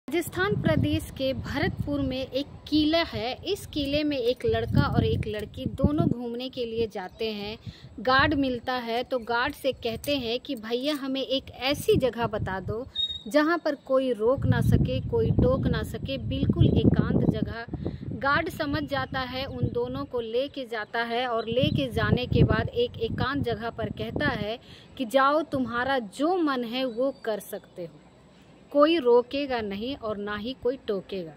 राजस्थान प्रदेश के भरतपुर में एक किला है। इस किले में एक लड़का और एक लड़की दोनों घूमने के लिए जाते हैं। गार्ड मिलता है तो गार्ड से कहते हैं कि भैया हमें एक ऐसी जगह बता दो जहां पर कोई रोक ना सके, कोई टोक ना सके, बिल्कुल एकांत जगह। गार्ड समझ जाता है, उन दोनों को लेके जाता है और लेके जाने के बाद एक एकांत जगह पर कहता है कि जाओ, तुम्हारा जो मन है वो कर सकते हो, कोई रोकेगा नहीं और ना ही कोई टोकेगा।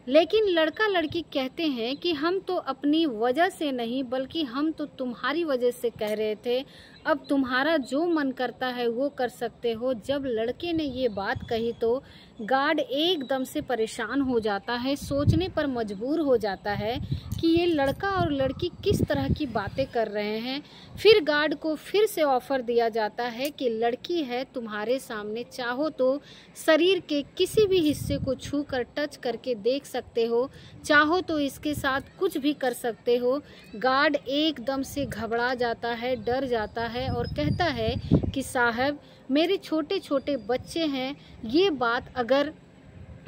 लेकिन लड़का लड़की कहते हैं कि हम तो अपनी वजह से नहीं बल्कि हम तो तुम्हारी वजह से कह रहे थे, अब तुम्हारा जो मन करता है वो कर सकते हो। जब लड़के ने ये बात कही तो गार्ड एकदम से परेशान हो जाता है, सोचने पर मजबूर हो जाता है कि ये लड़का और लड़की किस तरह की बातें कर रहे हैं। फिर गार्ड को फिर से ऑफर दिया जाता है कि लड़की है तुम्हारे सामने, चाहो तो शरीर के किसी भी हिस्से को छू कर टच करके देख सकते हो, चाहो तो इसके साथ कुछ भी कर सकते हो। गार्ड एकदम से घबरा जाता है, डर जाता है और कहता है कि साहब, मेरे छोटे छोटे बच्चे हैं, ये बात अगर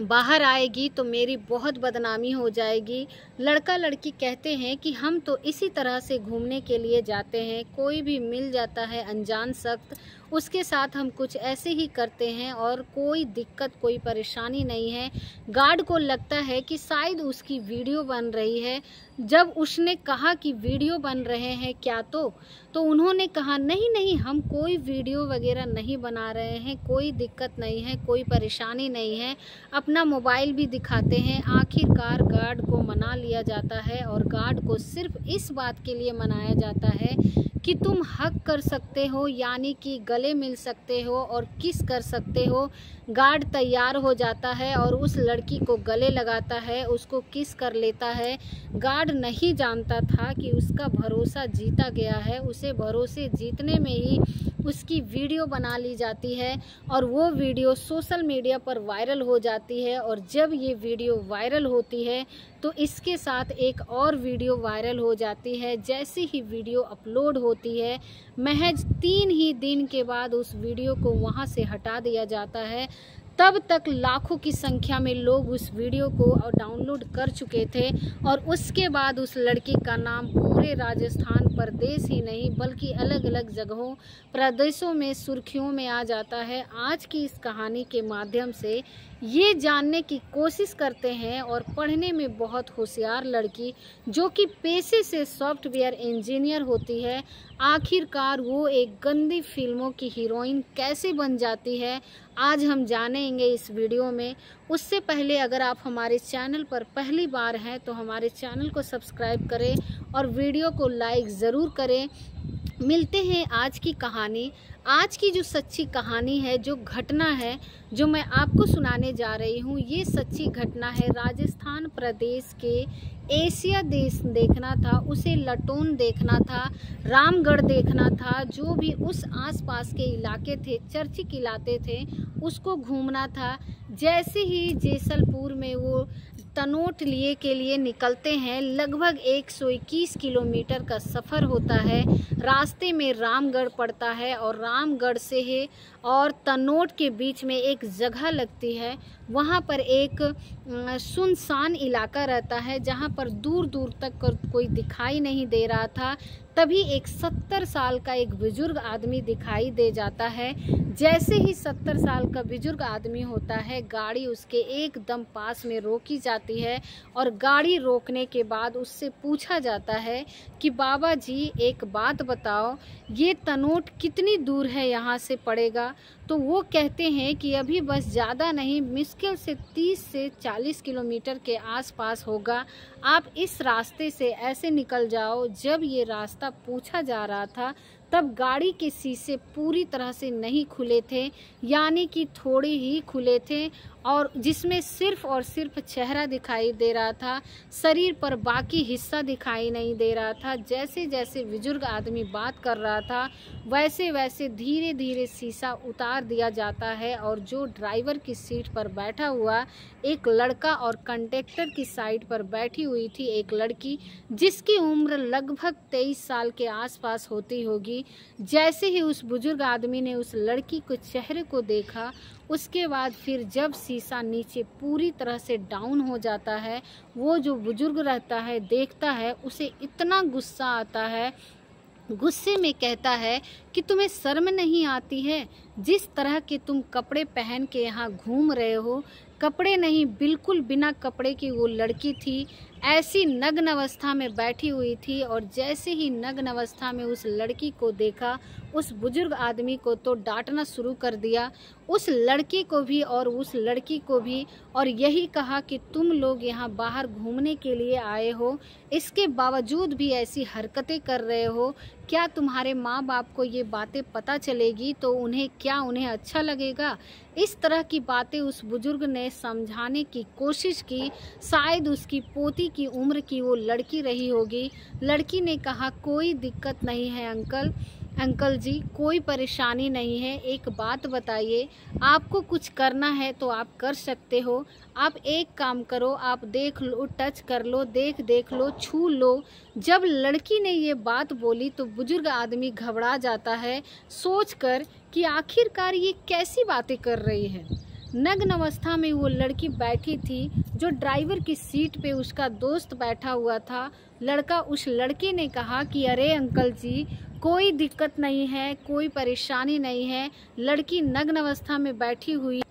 बाहर आएगी तो मेरी बहुत बदनामी हो जाएगी। लड़का लड़की कहते हैं कि हम तो इसी तरह से घूमने के लिए जाते हैं, कोई भी मिल जाता है अनजान शख्स, उसके साथ हम कुछ ऐसे ही करते हैं और कोई दिक्कत कोई परेशानी नहीं है। गार्ड को लगता है कि शायद उसकी वीडियो बन रही है। जब उसने कहा कि वीडियो बन रहे हैं क्या, तो उन्होंने कहा नहीं नहीं, हम कोई वीडियो वगैरह नहीं बना रहे हैं, कोई दिक्कत नहीं है, कोई परेशानी नहीं है, अपना मोबाइल भी दिखाते हैं। आखिरकार गार्ड को मना लिया जाता है और गार्ड को सिर्फ इस बात के लिए मनाया जाता है कि तुम हक कर सकते हो, यानी कि गले मिल सकते हो और किस कर सकते हो। गार्ड तैयार हो जाता है और उस लड़की को गले लगाता है, उसको किस कर लेता है। गार्ड नहीं जानता था कि उसका भरोसा जीता गया है, उसे भरोसे जीतने में ही उसकी वीडियो बना ली जाती है और वो वीडियो सोशल मीडिया पर वायरल हो जाती है। और जब ये वीडियो वायरल होती है तो इसके साथ एक और वीडियो वायरल हो जाती है। जैसे ही वीडियो अपलोड होती है, महज 3 ही दिन के बाद उस वीडियो को वहां से हटा दिया जाता है। तब तक लाखों की संख्या में लोग उस वीडियो को डाउनलोड कर चुके थे और उसके बाद उस लड़की का नाम पूरे राजस्थान प्रदेश ही नहीं बल्कि अलग अलग जगहों प्रदेशों में सुर्खियों में आ जाता है। आज की इस कहानी के माध्यम से ये जानने की कोशिश करते हैं और पढ़ने में बहुत होशियार लड़की जो कि पेशे से सॉफ्टवेयर इंजीनियर होती है, आखिरकार वो एक गंदी फिल्मों की हीरोइन कैसे बन जाती है, आज हम जानेंगे इस वीडियो में। उससे पहले अगर आप हमारे चैनल पर पहली बार हैं तो हमारे चैनल को सब्सक्राइब करें और वीडियो को लाइक ज़रूर करें। मिलते हैं आज की कहानी। आज की जो सच्ची कहानी है, जो घटना है जो मैं आपको सुनाने जा रही हूँ, ये सच्ची घटना है राजस्थान प्रदेश के। एशिया देश देखना था, उसे लटोन देखना था, रामगढ़ देखना था, जो भी उस आसपास के इलाके थे, चर्चित इलाके थे, उसको घूमना था। जैसे ही जैसलपुर में वो तनोट लिए के लिए निकलते हैं, लगभग 121 किलोमीटर का सफ़र होता है। रास्ते में रामगढ़ पड़ता है और रामगढ़ से है और तनोट के बीच में एक जगह लगती है। वहाँ पर एक सुनसान इलाका रहता है जहाँ पर दूर दूर तक कोई दिखाई नहीं दे रहा था। तभी एक 70 साल का एक बुजुर्ग आदमी दिखाई दे जाता है। जैसे ही 70 साल का बुजुर्ग आदमी होता है, गाड़ी उसके एकदम पास में रोकी जाती है और गाड़ी रोकने के बाद उससे पूछा जाता है कि बाबा जी एक बात बताओ, ये तनोट कितनी दूर है यहाँ से पड़ेगा? तो वो कहते हैं कि अभी बस ज़्यादा नहीं, मुश्किल से 30 से 40 किलोमीटर के आसपास होगा। आप इस रास्ते से ऐसे निकल जाओ। जब ये रास्ता पूछा जा रहा था तब गाड़ी के शीशे पूरी तरह से नहीं खुले थे, यानी कि थोड़े ही खुले थे और जिसमें सिर्फ और सिर्फ चेहरा दिखाई दे रहा था, शरीर पर बाकी हिस्सा दिखाई नहीं दे रहा था। जैसे जैसे बुजुर्ग आदमी बात कर रहा था वैसे वैसे धीरे धीरे शीशा उतार दिया जाता है और जो ड्राइवर की सीट पर बैठा हुआ एक लड़का और कंडक्टर की साइड पर बैठी हुई थी एक लड़की जिसकी उम्र लगभग 23 साल के आसपास होती होगी, थी। जैसे ही उस बुजुर्ग आदमी ने उस लड़की को चेहरे को देखा, उसके बाद फिर जब शीशा नीचे पूरी तरह से डाउन हो जाता है, वो जो बुजुर्ग रहता है देखता है, उसे इतना गुस्सा आता है, गुस्से में कहता है कि तुम्हें शर्म नहीं आती है? जिस तरह के तुम कपड़े पहन के यहाँ घूम रहे हो, कपड़े नहीं, बिल्कुल बिना कपड़े की वो लड़की थी, ऐसी नग्न अवस्था में बैठी हुई थी। और जैसे ही नग्न अवस्था में उस लड़की को देखा, उस बुजुर्ग आदमी को तो डांटना शुरू कर दिया, उस लड़के को भी और उस लड़की को भी, और यही कहा कि तुम लोग यहाँ बाहर घूमने के लिए आए हो, इसके बावजूद भी ऐसी हरकतें कर रहे हो। क्या तुम्हारे माँ बाप को ये बातें पता चलेगी तो उन्हें अच्छा लगेगा? इस तरह की बातें उस बुजुर्ग ने समझाने की कोशिश की। शायद उसकी पोती की उम्र की वो लड़की रही होगी। लड़की ने कहा, कोई दिक्कत नहीं है अंकल जी, कोई परेशानी नहीं है। एक बात बताइए, आपको कुछ करना है तो आप कर सकते हो। आप एक काम करो, आप देख लो, टच कर लो, देख लो, छू लो। जब लड़की ने ये बात बोली तो बुजुर्ग आदमी घबरा जाता है, सोचकर कि आखिरकार ये कैसी बातें कर रही है। नग्न अवस्था में वो लड़की बैठी थी, जो ड्राइवर की सीट पे उसका दोस्त बैठा हुआ था। उस लड़के ने कहा कि अरे अंकल जी, कोई दिक्कत नहीं है, कोई परेशानी नहीं है, लड़की नग्न अवस्था में बैठी हुई,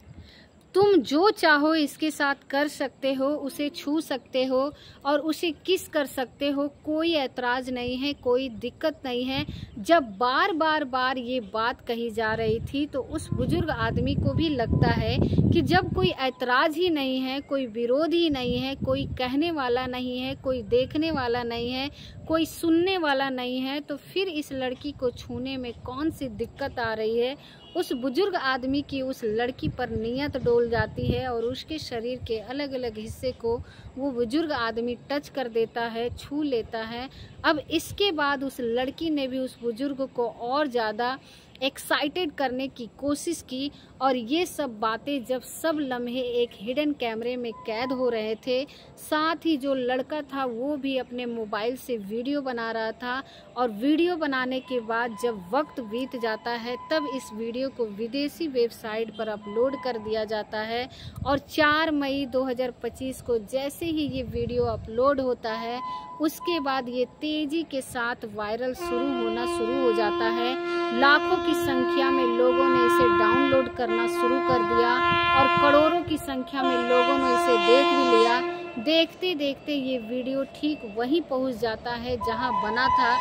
तुम जो चाहो इसके साथ कर सकते हो, उसे छू सकते हो और उसे किस कर सकते हो, कोई ऐतराज नहीं है, कोई दिक्कत नहीं है। जब बार ये बात कही जा रही थी तो उस बुजुर्ग आदमी को भी लगता है कि जब कोई ऐतराज ही नहीं है, कोई विरोध ही नहीं है, कोई कहने वाला नहीं है, कोई देखने वाला नहीं है, कोई सुनने वाला नहीं है, तो फिर इस लड़की को छूने में कौन सी दिक्कत आ रही है। उस बुजुर्ग आदमी की उस लड़की पर नीयत डोल जाती है और उसके शरीर के अलग अलग हिस्से को वो बुजुर्ग आदमी टच कर देता है, छू लेता है। अब इसके बाद उस लड़की ने भी उस बुजुर्ग को और ज़्यादा एक्साइटेड करने की कोशिश की। और ये सब बातें जब सब लम्हे एक हिडन कैमरे में कैद हो रहे थे, साथ ही जो लड़का था वो भी अपने मोबाइल से वीडियो बना रहा था। और वीडियो बनाने के बाद जब वक्त बीत जाता है, तब इस वीडियो को विदेशी वेबसाइट पर अपलोड कर दिया जाता है। और 4 मई 2025 को जैसे ही ये वीडियो अपलोड होता है, उसके बाद ये तेजी के साथ वायरल होना शुरू हो जाता है। लाखों की संख्या में लोगों ने इसे डाउनलोड करना शुरू कर दिया और करोड़ों की संख्या में लोगों ने इसे देख भी लिया। देखते देखते ये वीडियो ठीक वहीं पहुंच जाता है जहां बना था,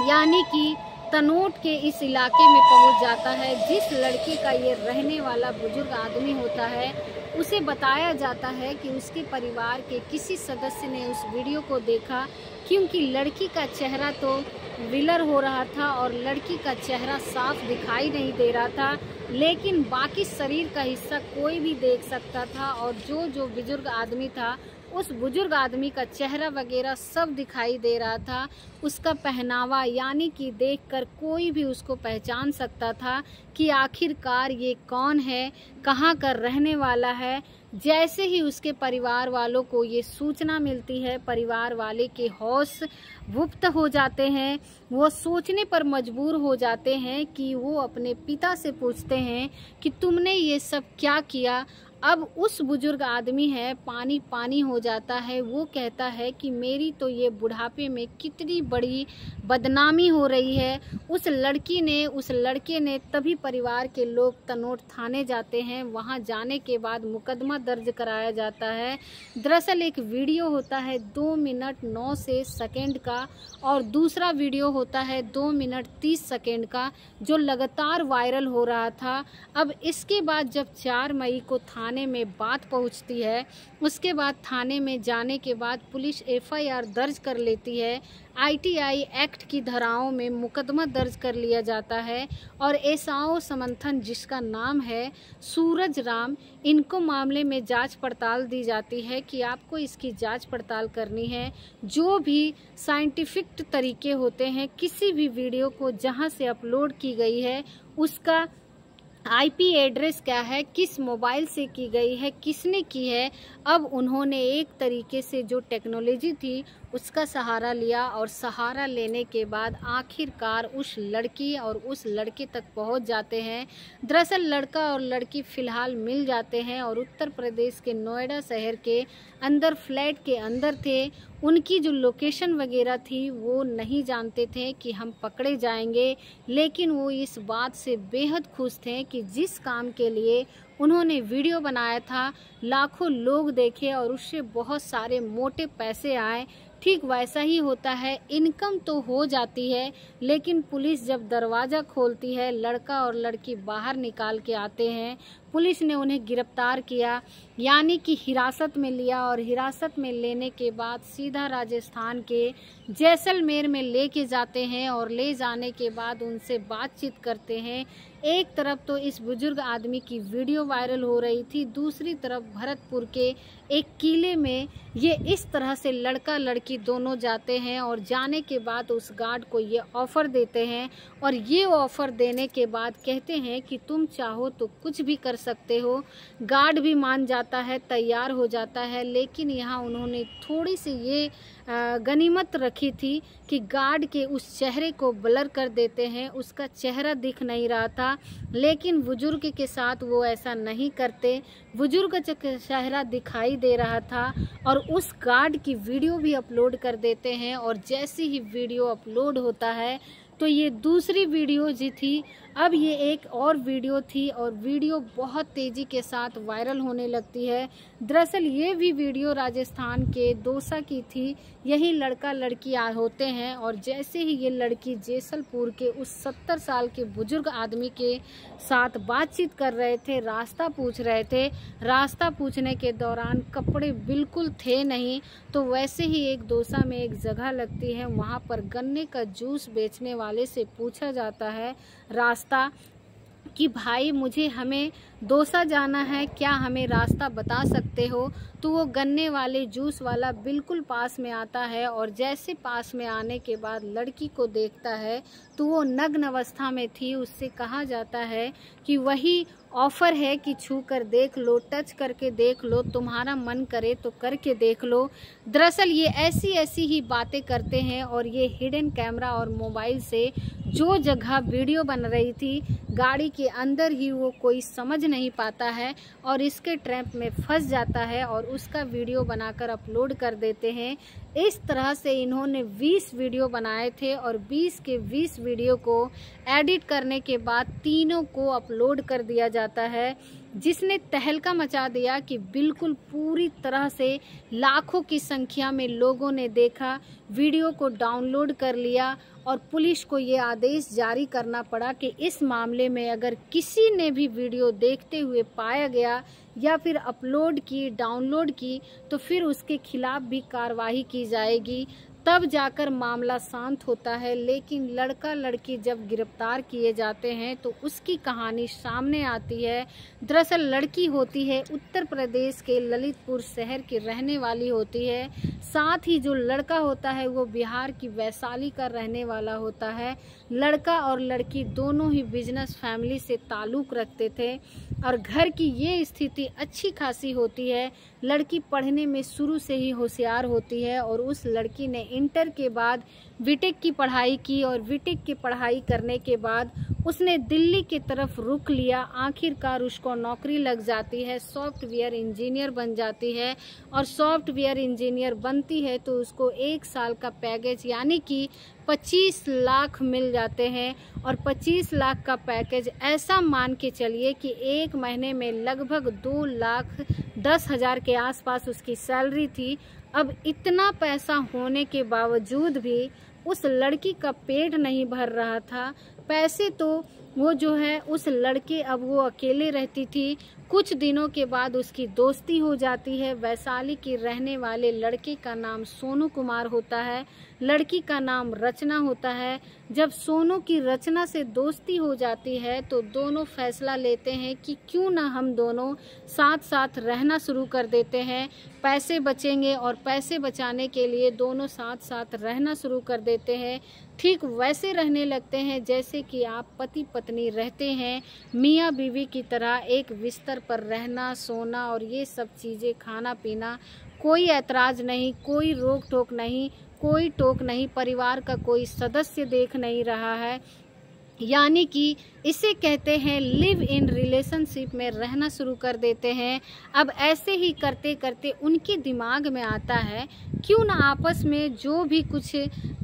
यानी कि तनोट के इस इलाके में पहुंच जाता है। जिस लड़की का ये रहने वाला बुजुर्ग आदमी होता है, उसे बताया जाता है कि उसके परिवार के किसी सदस्य ने उस वीडियो को देखा, क्योंकि लड़की का चेहरा तो विलर हो रहा था और लड़की का चेहरा साफ दिखाई नहीं दे रहा था, लेकिन बाकी शरीर का हिस्सा कोई भी देख सकता था। और जो बुजुर्ग आदमी था, उस बुजुर्ग आदमी का चेहरा वगैरह सब दिखाई दे रहा था। उसका पहनावा, यानी कि देखकर कोई भी उसको पहचान सकता था कि आखिरकार ये कौन है, कहाँ का रहने वाला है। जैसे ही उसके परिवार वालों को ये सूचना मिलती है, परिवार वाले के होश गुप्त हो जाते हैं। वो सोचने पर मजबूर हो जाते हैं कि वो अपने पिता से पूछते हैं कि तुमने ये सब क्या किया। अब उस बुजुर्ग आदमी है, पानी पानी हो जाता है। वो कहता है कि मेरी तो ये बुढ़ापे में कितनी बड़ी बदनामी हो रही है। उस लड़के ने तभी परिवार के लोग तनोट थाने जाते हैं। वहां जाने के बाद मुकदमा दर्ज कराया जाता है। दरअसल एक वीडियो होता है 2 मिनट 9 सेकंड का और दूसरा वीडियो होता है 2 मिनट 30 सेकंड का, जो लगातार वायरल हो रहा था। अब इसके बाद जब 4 मई को थाने में बात पहुंचती है, उसके बाद थाने में जाने के बाद पुलिस FIR दर्ज कर लेती है। ITI एक्ट की धाराओं में मुकदमा दर्ज कर लिया जाता है और एसाओ समंथन, जिसका नाम है सूरज राम, इनको मामले में जांच पड़ताल दी जाती है कि आपको इसकी जांच पड़ताल करनी है। जो भी साइंटिफिक तरीके होते हैं, किसी भी वीडियो को जहां से अपलोड की गई है उसका IP एड्रेस क्या है, किस मोबाइल से की गई है, किसने की है। अब उन्होंने एक तरीके से जो टेक्नोलॉजी थी उसका सहारा लिया और सहारा लेने के बाद आखिरकार उस लड़की और उस लड़के तक पहुंच जाते हैं। दरअसल लड़का और लड़की फ़िलहाल मिल जाते हैं और उत्तर प्रदेश के नोएडा शहर के अंदर फ्लैट के अंदर थे। उनकी जो लोकेशन वगैरह थी वो नहीं जानते थे कि हम पकड़े जाएंगे, लेकिन वो इस बात से बेहद खुश थे कि जिस काम के लिए उन्होंने वीडियो बनाया था लाखों लोग देखे और उससे बहुत सारे मोटे पैसे आए। ठीक वैसा ही होता है, इनकम तो हो जाती है, लेकिन पुलिस जब दरवाज़ा खोलती है लड़का और लड़की बाहर निकाल के आते हैं। पुलिस ने उन्हें गिरफ्तार किया, यानी कि हिरासत में लिया और हिरासत में लेने के बाद सीधा राजस्थान के जैसलमेर में लेके जाते हैं और ले जाने के बाद उनसे बातचीत करते हैं। एक तरफ तो इस बुजुर्ग आदमी की वीडियो वायरल हो रही थी, दूसरी तरफ भरतपुर के एक किले में ये इस तरह से लड़का लड़की दोनों जाते हैं और जाने के बाद उस गार्ड को ये ऑफ़र देते हैं और ये ऑफ़र देने के बाद कहते हैं कि तुम चाहो तो कुछ भी कर सकते हो। गार्ड भी मान जाता है, तैयार हो जाता है, लेकिन यहाँ उन्होंने थोड़ी सी ये गनीमत रखी थी कि गार्ड के उस चेहरे को ब्लर कर देते हैं, उसका चेहरा दिख नहीं रहा था, लेकिन बुजुर्ग के साथ वो ऐसा नहीं करते। बुजुर्ग का चेहरा दिखाई दे रहा था और उस गार्ड की वीडियो भी अपलोड कर देते हैं और जैसे ही वीडियो अपलोड होता है तो ये दूसरी वीडियो जी थी, अब ये एक और वीडियो थी और वीडियो बहुत तेज़ी के साथ वायरल होने लगती है। दरअसल ये भी वीडियो राजस्थान के दौसा की थी, यही लड़का लड़की होते हैं और जैसे ही ये लड़की जैसलपुर के उस 70 साल के बुजुर्ग आदमी के साथ बातचीत कर रहे थे, रास्ता पूछ रहे थे, रास्ता पूछने के दौरान कपड़े बिल्कुल थे नहीं, तो वैसे ही एक दौसा में एक जगह लगती है, वहाँ पर गन्ने का जूस बेचने वाले से पूछा जाता है रास्ता कि भाई मुझे हमें दौसा जाना है, क्या हमें रास्ता बता सकते हो? तो वो गन्ने वाले जूस वाला बिल्कुल पास में आता है और जैसे पास में आने के बाद लड़की को देखता है तो वो नग्न अवस्था में थी। उससे कहा जाता है कि वही ऑफ़र है कि छू कर देख लो, टच करके देख लो, तुम्हारा मन करे तो करके देख लो। दरअसल ये ऐसी ही बातें करते हैं और ये हिडन कैमरा और मोबाइल से जो जगह वीडियो बन रही थी गाड़ी के अंदर ही वो कोई समझ नहीं पाता है और इसके ट्रैप में फंस जाता है और उसका वीडियो बनाकर अपलोड कर देते हैं। इस तरह से इन्होंने 20 वीडियो बनाए थे और 20 के 20 वीडियो को एडिट करने के बाद तीनों को अपलोड कर दिया जाता है, जिसने तहलका मचा दिया कि बिल्कुल पूरी तरह से लाखों की संख्या में लोगों ने देखा, वीडियो को डाउनलोड कर लिया और पुलिस को ये आदेश जारी करना पड़ा कि इस मामले में अगर किसी ने भी वीडियो देखते हुए पाया गया या फिर अपलोड की, डाउनलोड की, तो फिर उसके खिलाफ भी कार्रवाई की जाएगी। तब जाकर मामला शांत होता है। लेकिन लड़का लड़की जब गिरफ्तार किए जाते हैं तो उसकी कहानी सामने आती है। दरअसल लड़की होती है उत्तर प्रदेश के ललितपुर शहर की रहने वाली होती है, साथ ही जो लड़का होता है वो बिहार की वैशाली का रहने वाला होता है। लड़का और लड़की दोनों ही बिजनेस फैमिली से ताल्लुक़ रखते थे और घर की ये स्थिति अच्छी खासी होती है। लड़की पढ़ने में शुरू से ही होशियार होती है और उस लड़की ने इंटर के बाद बीटेक की पढ़ाई की और बीटेक की पढ़ाई करने के बाद उसने दिल्ली की तरफ रुख लिया। आखिरकार उसको नौकरी लग जाती है, सॉफ्टवेयर इंजीनियर बन जाती है और सॉफ्टवेयर इंजीनियर बनती है तो उसको 1 साल का पैकेज यानी कि 25 लाख मिल जाते हैं और 25 लाख का पैकेज ऐसा मान के चलिए कि 1 महीने में लगभग 2,10,000 के आसपास उसकी सैलरी थी। अब इतना पैसा होने के बावजूद भी उस लड़की का पेट नहीं भर रहा था। पैसे तो वो जो है उस लड़के, अब वो अकेले रहती थी। कुछ दिनों के बाद उसकी दोस्ती हो जाती है। वैशाली के रहने वाले लड़के का नाम सोनू कुमार होता है, लड़की का नाम रचना होता है। जब सोनू की रचना से दोस्ती हो जाती है तो दोनों फैसला लेते हैं कि क्यों ना हम दोनों साथ साथ रहना शुरू कर देते हैं। पैसे बचेंगे और पैसे बचाने के लिए दोनों साथ साथ रहना शुरू कर देते हैं। ठीक वैसे रहने लगते हैं जैसे कि आप पति पत्नी पत्नी रहते हैं मियाँ बीवी की तरह, एक बिस्तर पर रहना सोना और ये सब चीज़ें, खाना पीना, कोई ऐतराज़ नहीं, कोई रोक टोक नहीं, कोई टोक नहीं, परिवार का कोई सदस्य देख नहीं रहा है। यानी कि इसे कहते हैं लिव इन रिलेशनशिप में रहना शुरू कर देते हैं। अब ऐसे ही करते करते उनके दिमाग में आता है क्यों ना आपस में जो भी कुछ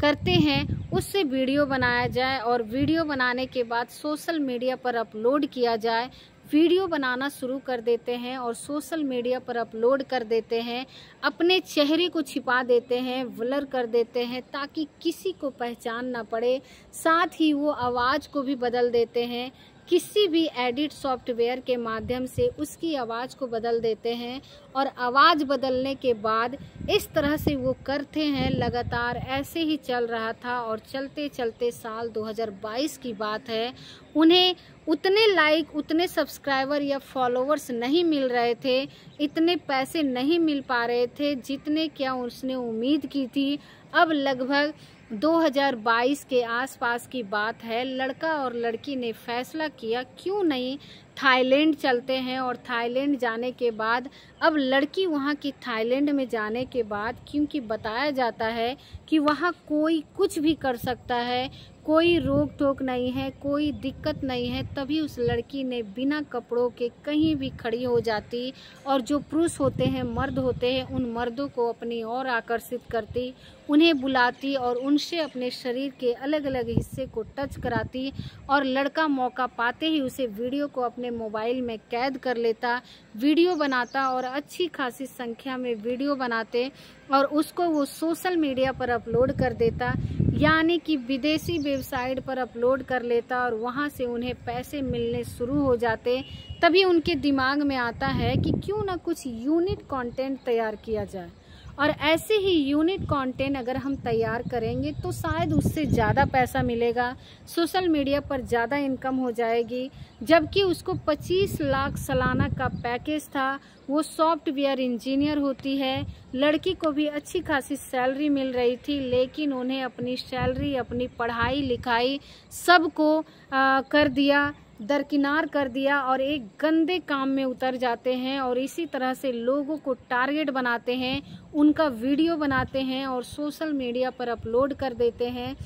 करते हैं उससे वीडियो बनाया जाए और वीडियो बनाने के बाद सोशल मीडिया पर अपलोड किया जाए। वीडियो बनाना शुरू कर देते हैं और सोशल मीडिया पर अपलोड कर देते हैं, अपने चेहरे को छिपा देते हैं, ब्लर कर देते हैं ताकि किसी को पहचान ना पड़े। साथ ही वो आवाज़ को भी बदल देते हैं, किसी भी एडिट सॉफ्टवेयर के माध्यम से उसकी आवाज़ को बदल देते हैं और आवाज़ बदलने के बाद इस तरह से वो करते हैं। लगातार ऐसे ही चल रहा था और चलते चलते साल 2022 की बात है, उन्हें उतने लाइक, उतने सब्सक्राइबर या फॉलोवर्स नहीं मिल रहे थे, इतने पैसे नहीं मिल पा रहे थे जितने क्या उसने उम्मीद की थी। अब लगभग 2022 के आसपास की बात है, लड़का और लड़की ने फैसला किया क्यों नहीं थाईलैंड चलते हैं। और थाईलैंड जाने के बाद अब लड़की वहाँ की थाईलैंड में जाने के बाद, क्योंकि बताया जाता है कि वहाँ कोई कुछ भी कर सकता है, कोई रोक टोक नहीं है, कोई दिक्कत नहीं है, तभी उस लड़की ने बिना कपड़ों के कहीं भी खड़ी हो जाती और जो पुरुष होते हैं, मर्द होते हैं, उन मर्दों को अपनी ओर आकर्षित करती, उन्हें बुलाती और उनसे अपने शरीर के अलग अलग हिस्से को टच कराती और लड़का मौका पाते ही उसे वीडियो को अपने मोबाइल में कैद कर लेता, वीडियो बनाता और अच्छी खासी संख्या में वीडियो बनाते और उसको वो सोशल मीडिया पर अपलोड कर देता, यानी कि विदेशी वेबसाइट पर अपलोड कर लेता और वहाँ से उन्हें पैसे मिलने शुरू हो जाते। तभी उनके दिमाग में आता है कि क्यों ना कुछ यूनिक कंटेंट तैयार किया जाए और ऐसे ही यूनिक कंटेंट अगर हम तैयार करेंगे तो शायद उससे ज़्यादा पैसा मिलेगा, सोशल मीडिया पर ज़्यादा इनकम हो जाएगी। जबकि उसको 25 लाख सालाना का पैकेज था, वो सॉफ्टवेयर इंजीनियर होती है, लड़की को भी अच्छी खासी सैलरी मिल रही थी, लेकिन उन्हें अपनी सैलरी, अपनी पढ़ाई लिखाई सबको कर दिया, दरकिनार कर दिया और एक गंदे काम में उतर जाते हैं और इसी तरह से लोगों को टारगेट बनाते हैं, उनका वीडियो बनाते हैं और सोशल मीडिया पर अपलोड कर देते हैं।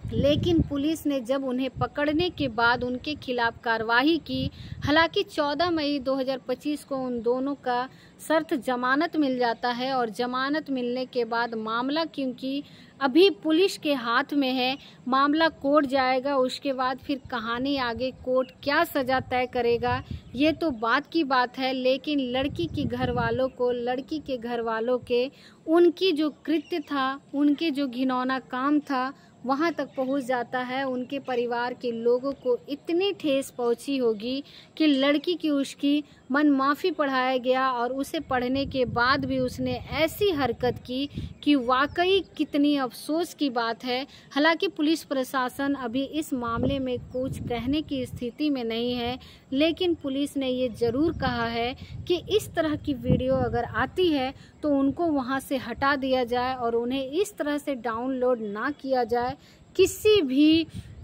लेकिन पुलिस ने जब उन्हें पकड़ने के बाद उनके खिलाफ कार्रवाई की, हालांकि 14 मई 2025 को उन दोनों का शर्त जमानत मिल जाता है और जमानत मिलने के बाद मामला, क्योंकि अभी पुलिस के हाथ में है, मामला कोर्ट जाएगा, उसके बाद फिर कहानी आगे कोर्ट क्या सज़ा तय करेगा ये तो बात की बात है। लेकिन लड़की के घर वालों को, लड़की के घर वालों के उनकी जो कृत्य था, उनके जो घिनौना काम था वहाँ तक पहुँच जाता है। उनके परिवार के लोगों को इतनी ठेस पहुँची होगी कि लड़की की उसकी मन माफ़ी पढ़ाया गया और उसे पढ़ने के बाद भी उसने ऐसी हरकत की कि वाकई कितनी अफसोस की बात है। हालांकि पुलिस प्रशासन अभी इस मामले में कुछ कहने की स्थिति में नहीं है, लेकिन पुलिस ने ये ज़रूर कहा है कि इस तरह की वीडियो अगर आती है तो उनको वहाँ से हटा दिया जाए और उन्हें इस तरह से डाउनलोड ना किया जाए।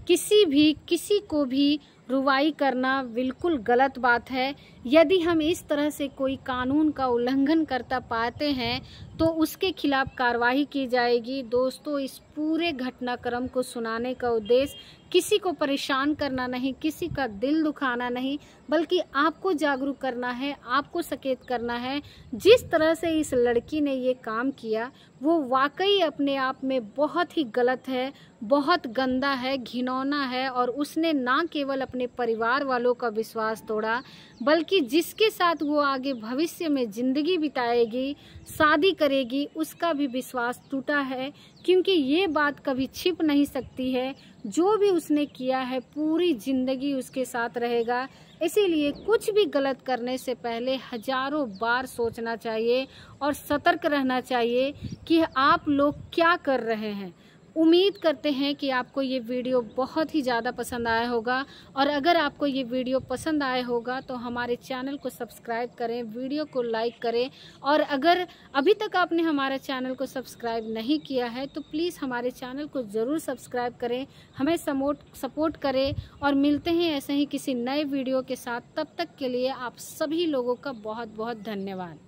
किसी को भी रुवाई करना बिल्कुल गलत बात है। यदि हम इस तरह से कोई कानून का उल्लंघन करता पाते हैं तो उसके खिलाफ कार्रवाई की जाएगी। दोस्तों, इस पूरे घटनाक्रम को सुनाने का उद्देश्य किसी को परेशान करना नहीं, किसी का दिल दुखाना नहीं, बल्कि आपको जागरूक करना है, आपको सचेत करना है। जिस तरह से इस लड़की ने ये काम किया वो वाकई अपने आप में बहुत ही गलत है, बहुत गंदा है, घिनौना है और उसने ना केवल अपने परिवार वालों का विश्वास तोड़ा, बल्कि जिसके साथ वो आगे भविष्य में ज़िंदगी बिताएगी, शादी करेगी, उसका भी विश्वास टूटा है। क्योंकि ये बात कभी छिप नहीं सकती है, जो भी उसने किया है पूरी ज़िंदगी उसके साथ रहेगा। इसीलिए कुछ भी गलत करने से पहले हजारों बार सोचना चाहिए और सतर्क रहना चाहिए कि आप लोग क्या कर रहे हैं। उम्मीद करते हैं कि आपको ये वीडियो बहुत ही ज़्यादा पसंद आया होगा, और अगर आपको ये वीडियो पसंद आया होगा तो हमारे चैनल को सब्सक्राइब करें, वीडियो को लाइक करें, और अगर अभी तक आपने हमारे चैनल को सब्सक्राइब नहीं किया है तो प्लीज़ हमारे चैनल को ज़रूर सब्सक्राइब करें, हमें सपोर्ट करें। और मिलते हैं ऐसे ही किसी नए वीडियो के साथ। तब तक के लिए आप सभी लोगों का बहुत बहुत धन्यवाद।